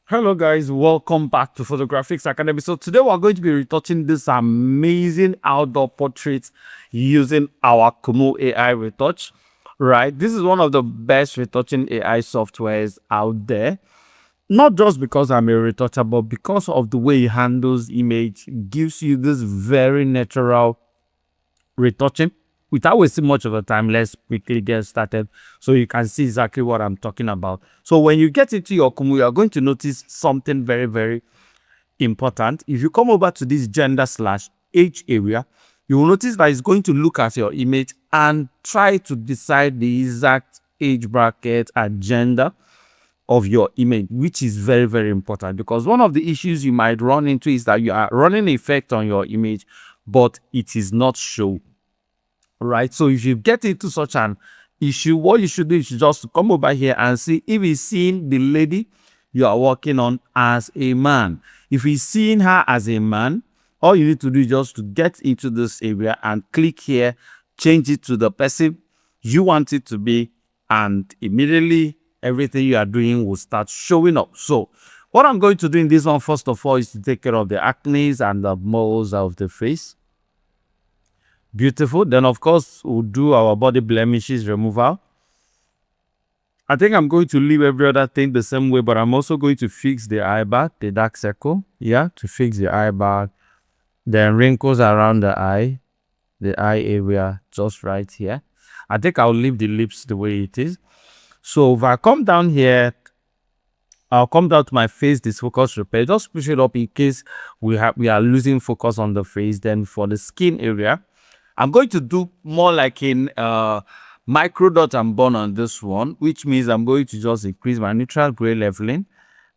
Hello guys, welcome back to Photographics Academy. So today we're going to be retouching this amazing outdoor portraits using our Kumu AI retouch, right? This is one of the best retouching AI softwares out there. Not just because I'm a retoucher, but because of the way it handles image, gives you this very natural retouching. Without wasting much of the time, let's quickly get started so you can see exactly what I'm talking about. So when you get into your Kumu, you are going to notice something very, very important. If you come over to this gender/age area, you will notice that it's going to look at your image and try to decide the exact age bracket and gender of your image, which is very, very important, because one of the issues you might run into is that you are running effect on your image, but it is not shown. Right, so if you get into such an issue, what you should do is just come over here and see if he's seeing the lady you are working on as a man. If he's seeing her as a man, all you need to do is just to get into this area and click here, change it to the person you want it to be, and immediately everything you are doing will start showing up. So what I'm going to do in this one, first of all, is to take care of the acne and the moles of the face. Beautiful. Then of course we'll do our body blemishes removal. I think I'm going to leave every other thing the same way, but I'm also going to fix the eye bag, the dark circle. Yeah, to fix the eye bag. Then wrinkles around the eye area, just right here. I think I'll leave the lips the way it is. So if I come down here, I'll come down to my face disfocus repair. Just push it up in case we are losing focus on the face. Then for the skin area, I'm going to do more like in micro dot and burn on this one, which means I'm going to just increase my neutral gray leveling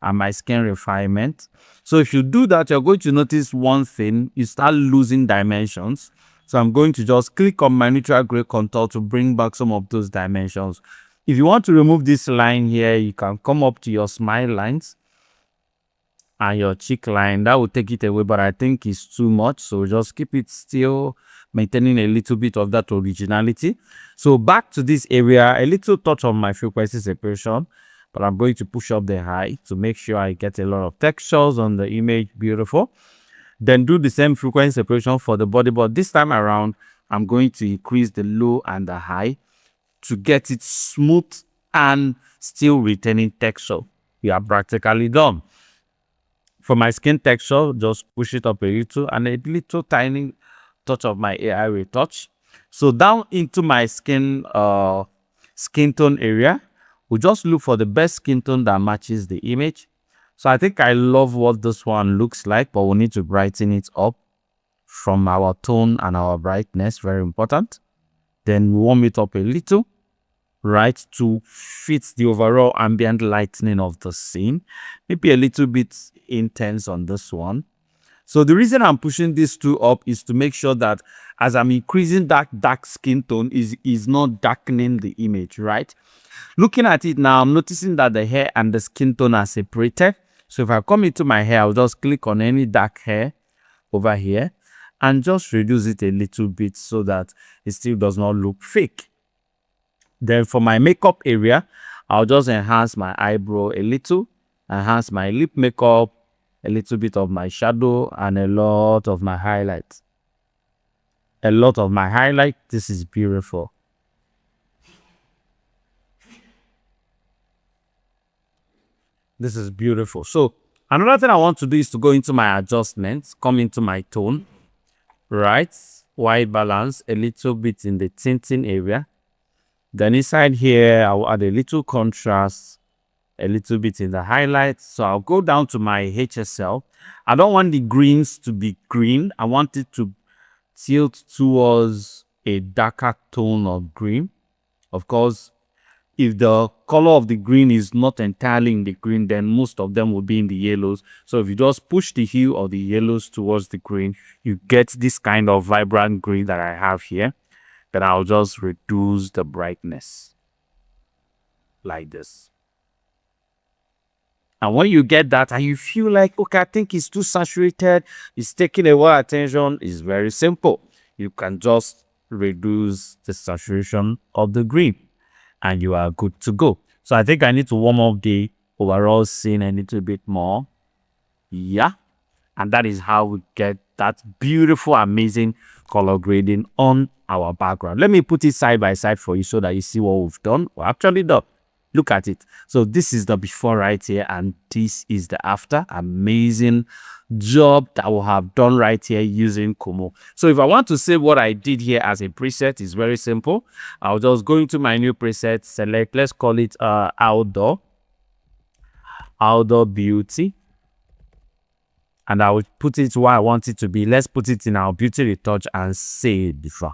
and my skin refinement. So if you do that, you're going to notice one thing: you start losing dimensions. So I'm going to just click on my neutral gray contour to bring back some of those dimensions. If you want to remove this line here, you can come up to your smile lines and your cheek line. That will take it away, but I think it's too much, so just keep it still, maintaining a little bit of that originality. So back to this area, a little touch on my frequency separation, but I'm going to push up the high to make sure I get a lot of textures on the image. Beautiful. Then do the same frequency separation for the body, but this time around I'm going to increase the low and the high to get it smooth and still retaining texture. We are practically done. For my skin texture, just push it up a little and a little tiny touch of my AI retouch. So down into my skin tone area, we'll just look for the best skin tone that matches the image. So I think I love what this one looks like, but we need to brighten it up from our tone and our brightness. Very important. Then we warm it up a little, right, to fit the overall ambient lightning of the scene. Maybe a little bit intense on this one. So the reason I'm pushing these two up is to make sure that as I'm increasing that dark skin tone is not darkening the image, right? Looking at it now, I'm noticing that the hair and the skin tone are separated. So if I come into my hair, I'll just click on any dark hair over here and just reduce it a little bit so that it still does not look fake. Then for my makeup area, I'll just enhance my eyebrow a little, enhance my lip makeup, a little bit of my shadow, and a lot of my highlights. A lot of my highlight. This is beautiful. This is beautiful. So another thing I want to do is to go into my adjustments, come into my tone, right? White balance, a little bit in the tinting area. Then inside here, I'll add a little contrast, a little bit in the highlights. So I'll go down to my HSL. I don't want the greens to be green. I want it to tilt towards a darker tone of green. Of course, if the color of the green is not entirely in the green, then most of them will be in the yellows. So if you just push the hue of the yellows towards the green, you get this kind of vibrant green that I have here. Then I'll just reduce the brightness like this. And when you get that and you feel like, okay, I think it's too saturated, it's taking away attention, it's very simple. You can just reduce the saturation of the green and you are good to go. So I think I need to warm up the overall scene a little bit more. Yeah. And that is how we get that beautiful, amazing color grading on our background. Let me put it side by side for you so that you see what we've done. We're actually done. Look at it. So this is the before right here, and this is the after. Amazing job that we have done right here using KUMOO. So if I want to save what I did here as a preset, it's very simple. I'll just go into my new preset, select, let's call it outdoor beauty. And I will put it where I want it to be. Let's put it in our beauty retouch and save before.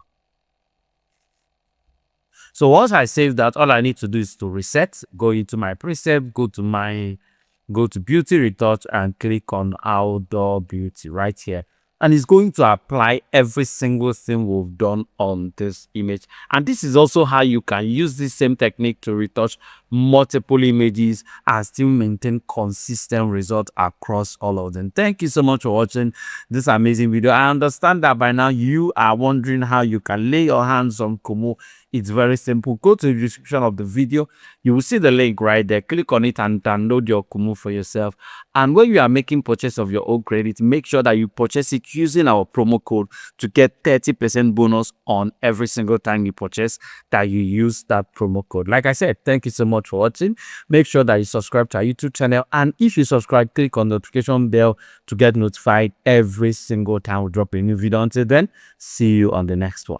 So once I save that, all I need to do is to reset, go into my preset, go to beauty retouch and click on outdoor beauty right here. And it's going to apply every single thing we've done on this image. And this is also how you can use this same technique to retouch multiple images and still maintain consistent results across all of them. Thank you so much for watching this amazing video. I understand that by now you are wondering how you can lay your hands on KUMOO. It's very simple. Go to the description of the video. You will see the link right there. Click on it and download your KUMOO for yourself. And when you are making purchase of your own credit, make sure that you purchase it using our promo code to get 30% bonus on every single time you purchase that you use that promo code. Like I said, thank you so much for watching. Make sure that you subscribe to our YouTube channel. And if you subscribe, click on the notification bell to get notified every single time we drop a new video. Until then, see you on the next one.